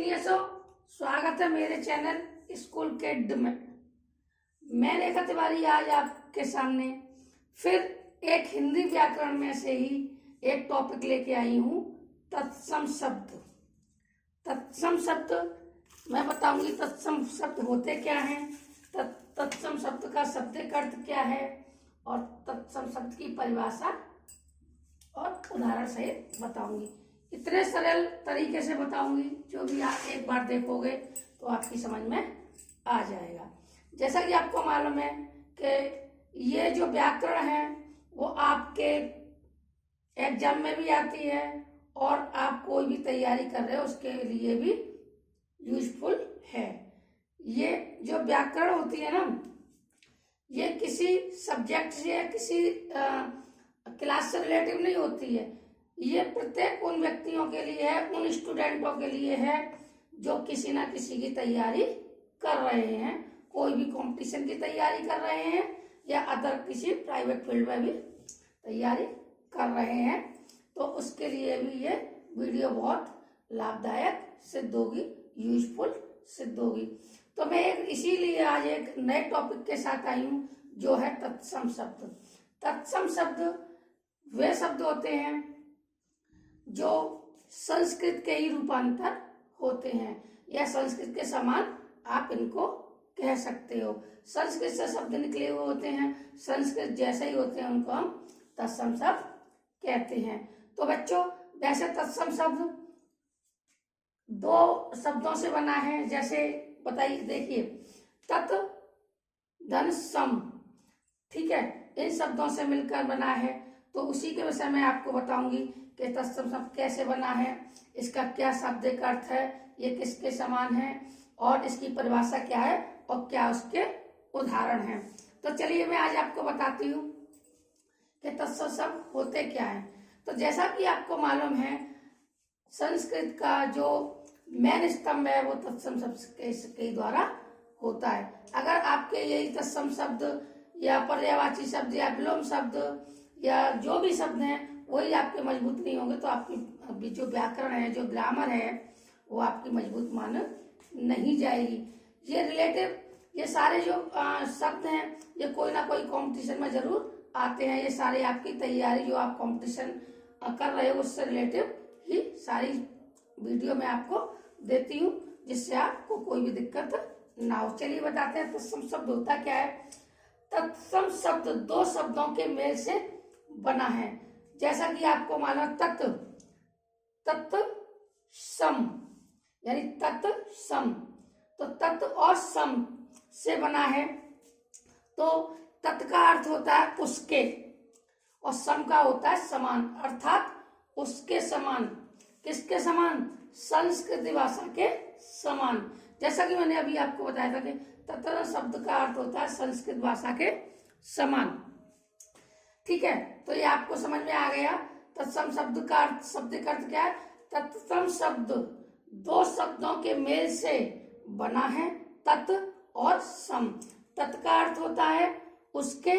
जीनियसों, स्वागत है मेरे चैनल स्कूल किड में। मैं रेखा तिवारी आज आपके सामने फिर एक हिंदी व्याकरण में से ही एक टॉपिक लेके आई हूँ, तत्सम शब्द। तत्सम शब्द मैं बताऊंगी तत्सम शब्द होते क्या हैं, तत्सम शब्द का शाब्दिक अर्थ क्या है और तत्सम शब्द की परिभाषा और उदाहरण सहित बताऊंगी। इतने सरल तरीके से बताऊंगी, जो भी आप एक बार देखोगे तो आपकी समझ में आ जाएगा। जैसा कि आपको मालूम है कि ये जो व्याकरण है वो आपके एग्जाम में भी आती है और आप कोई भी तैयारी कर रहे हो उसके लिए भी यूजफुल है। ये जो व्याकरण होती है ना, ये किसी सब्जेक्ट से या किसी क्लास से रिलेटिव नहीं होती है। ये प्रत्येक उन व्यक्तियों के लिए है, उन स्टूडेंटों के लिए है जो किसी ना किसी की तैयारी कर रहे हैं, कोई भी कंपटीशन की तैयारी कर रहे हैं या अदर किसी प्राइवेट फील्ड में भी तैयारी कर रहे हैं, तो उसके लिए भी ये वीडियो बहुत लाभदायक सिद्ध होगी, यूजफुल सिद्ध होगी। तो मैं इसीलिए आज एक नए टॉपिक के साथ आई हूँ जो है तत्सम शब्द। तत्सम शब्द वे शब्द होते हैं जो संस्कृत के ही रूपांतर होते हैं या संस्कृत के समान आप इनको कह सकते हो। संस्कृत से शब्द निकले हुए होते हैं, संस्कृत जैसे ही होते हैं, उनको हम तत्सम शब्द कहते हैं। तो बच्चों, वैसे तत्सम शब्द दो शब्दों से बना है। जैसे बताइए, देखिए, तत् धन सम, ठीक है, इन शब्दों से मिलकर बना है। तो उसी के विषय में आपको बताऊंगी कि तत्सम शब्द कैसे बना है, इसका क्या शाब्दिक अर्थ है, ये किसके समान है और इसकी परिभाषा क्या है और क्या उसके उदाहरण हैं। तो चलिए मैं आज आपको बताती हूँ कि तत्सम शब्द होते क्या है। तो जैसा कि आपको मालूम है, संस्कृत का जो मेन स्तंभ है वो तत्सम शब्द के द्वारा होता है। अगर आपके यही तत्सम शब्द या पर्यायवाची शब्द या विलोम शब्द या जो भी शब्द हैं वही आपके मजबूत नहीं होंगे, तो आपकी जो व्याकरण है, जो ग्रामर है, वो आपकी मजबूत मान नहीं जाएगी। ये रिलेटिव, ये सारे जो शब्द हैं, ये कोई ना कोई कंपटीशन में जरूर आते हैं। ये सारे आपकी तैयारी जो आप कंपटीशन कर रहे हो उससे रिलेटिव ही सारी वीडियो में आपको देती हूँ, जिससे आपको कोई भी दिक्कत ना हो। चलिए बताते हैं तत्सम शब्द होता क्या है। तत्सम शब्द दो शब्दों के मेल से बना है। जैसा कि आपको मालूम, तत्, तत् सम, यानी तत् सम, तो तत् और सम से बना है। तो तत् का अर्थ होता है उसके और सम का होता है समान, अर्थात उसके समान। किसके समान? संस्कृत भाषा के समान। जैसा कि मैंने अभी आपको बताया था कि तत् शब्द का अर्थ होता है संस्कृत भाषा के समान, ठीक है। तो ये आपको समझ में आ गया। तत्सम शब्द का अर्थ, शाब्दिक अर्थ क्या है? तत्सम शब्द दो शब्दों के मेल से बना है, तत् और सम। तत् का अर्थ होता है उसके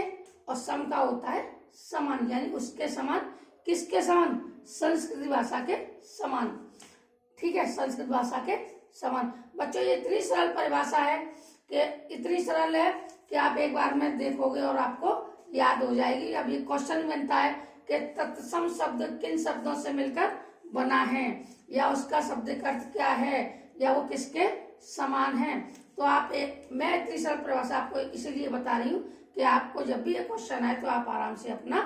और सम का होता है समान, यानी उसके समान। किसके समान? संस्कृत भाषा के समान, ठीक है, संस्कृत भाषा के समान। बच्चों, ये इतनी सरल परिभाषा है कि इतनी सरल है कि आप एक बार में देखोगे और आपको याद हो जाएगी। अब ये क्वेश्चन बनता है कि तत्सम शब्द किन शब्दों से मिलकर बना है, या उसका शाब्दिक अर्थ क्या है, या वो किसके समान है। तो आप मैं इतनी सरल परिभाषा आपको इसीलिए बता रही हूँ कि आपको जब भी ये क्वेश्चन आए तो आप आराम से अपना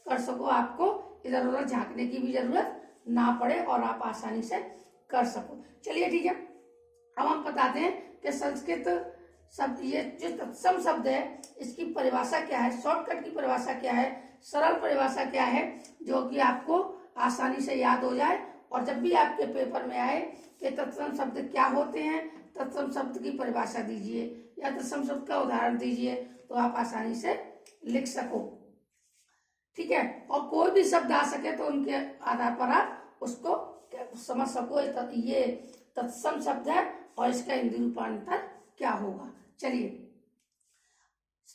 कर सको, आपको इधर उधर झांकने की भी जरूरत ना पड़े और आप आसानी से कर सको। चलिए ठीक है, अब हम बताते हैं कि संस्कृत शब्द, ये जो तत्सम शब्द है, इसकी परिभाषा क्या है, शॉर्टकट की परिभाषा क्या है, सरल परिभाषा क्या है, जो कि आपको आसानी से याद हो जाए। और जब भी आपके पेपर में आए कि तत्सम शब्द क्या होते हैं, तत्सम शब्द की परिभाषा दीजिए या तत्सम शब्द का उदाहरण दीजिए, तो आप आसानी से लिख सको, ठीक है। और कोई भी शब्द आ सके तो उनके आधार पर आप उसको समझ सको ये तत्सम शब्द है और इसका हिंदी रूपांतर क्या होगा। चलिए,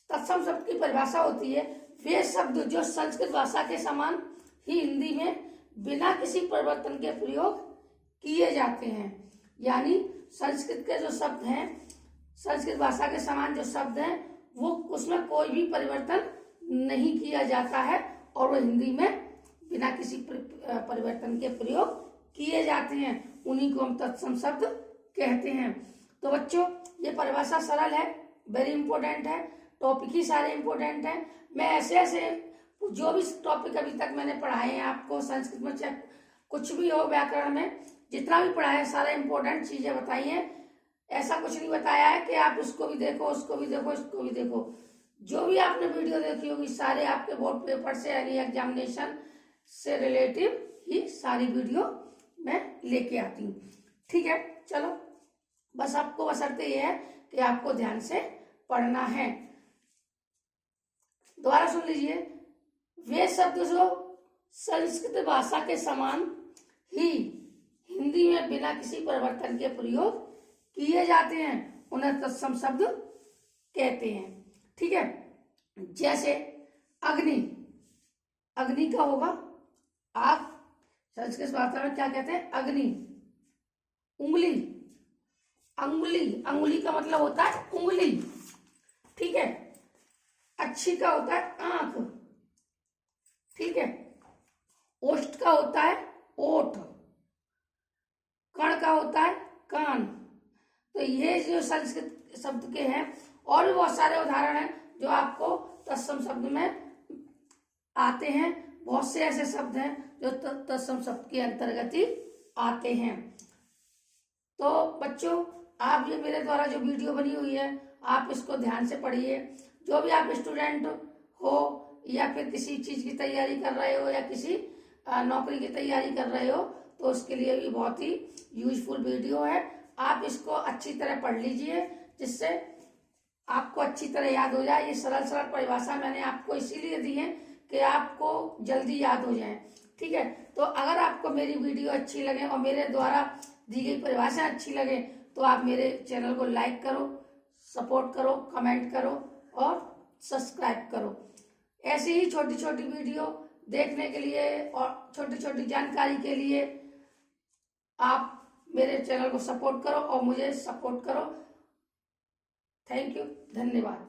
तत्सम शब्द की परिभाषा होती है वे शब्द जो संस्कृत भाषा के समान ही हिंदी में बिना किसी परिवर्तन के प्रयोग किए जाते हैं। यानी संस्कृत के जो शब्द हैं, संस्कृत भाषा के समान जो शब्द हैं, वो उसमें कोई भी परिवर्तन नहीं किया जाता है और वो हिंदी में बिना किसी परिवर्तन के प्रयोग किए जाते हैं। उन्हीं को हम तत्सम शब्द कहते हैं। तो बच्चों, ये परिभाषा सरल है, वेरी इंपॉर्टेंट है, टॉपिक ही सारे इंपॉर्टेंट हैं। मैं ऐसे ऐसे जो भी टॉपिक अभी तक मैंने पढ़ाए हैं आपको संस्कृत में, चाहे कुछ भी हो, व्याकरण में जितना भी पढ़ाया है, सारा इंपॉर्टेंट चीजें बताई हैं। ऐसा कुछ नहीं बताया है कि आप उसको भी देखो, उसको भी देखो, इसको भी देखो। जो भी आपने वीडियो देखी होगी सारे आपके बोर्ड पेपर से यानी एग्जामिनेशन से रिलेटिव ही सारी वीडियो मैं लेके आती हूँ। ठीक है, चलो, बस आपको बशर्ते ये है कि आपको ध्यान से पढ़ना है। दोबारा सुन लीजिए, वे शब्द जो संस्कृत भाषा के समान ही हिंदी में बिना किसी परिवर्तन के प्रयोग किए जाते हैं, उन्हें तत्सम शब्द कहते हैं। ठीक है, जैसे अग्नि, अग्नि का होगा आग, संस्कृत भाषा में क्या कहते हैं? अग्नि। उंगली, अंगुली, अंगुली का मतलब होता है उंगली। ठीक है, अच्छी का होता है आंख। ठीक है, ओष्ठ का होता है ओठ, कण का होता है कान। तो ये जो संस्कृत शब्द के हैं और भी बहुत सारे उदाहरण हैं जो आपको तत्सम शब्द में आते हैं। बहुत से ऐसे शब्द हैं जो तत्सम शब्द के अंतर्गत ही आते हैं। तो बच्चों, आप ये मेरे द्वारा जो वीडियो बनी हुई है आप इसको ध्यान से पढ़िए। जो भी आप स्टूडेंट हो या फिर किसी चीज की तैयारी कर रहे हो या किसी नौकरी की तैयारी कर रहे हो, तो उसके लिए भी बहुत ही यूजफुल वीडियो है। आप इसको अच्छी तरह पढ़ लीजिए जिससे आपको अच्छी तरह याद हो जाए। ये सरल सरल परिभाषा मैंने आपको इसीलिए दी है कि आपको जल्दी याद हो जाए। ठीक है, तो अगर आपको मेरी वीडियो अच्छी लगे और मेरे द्वारा दी गई परिभाषा अच्छी लगे तो आप मेरे चैनल को लाइक करो, सपोर्ट करो, कमेंट करो और सब्सक्राइब करो। ऐसी ही छोटी छोटी वीडियो देखने के लिए और छोटी छोटी जानकारी के लिए आप मेरे चैनल को सपोर्ट करो और मुझे सपोर्ट करो। थैंक यू, धन्यवाद।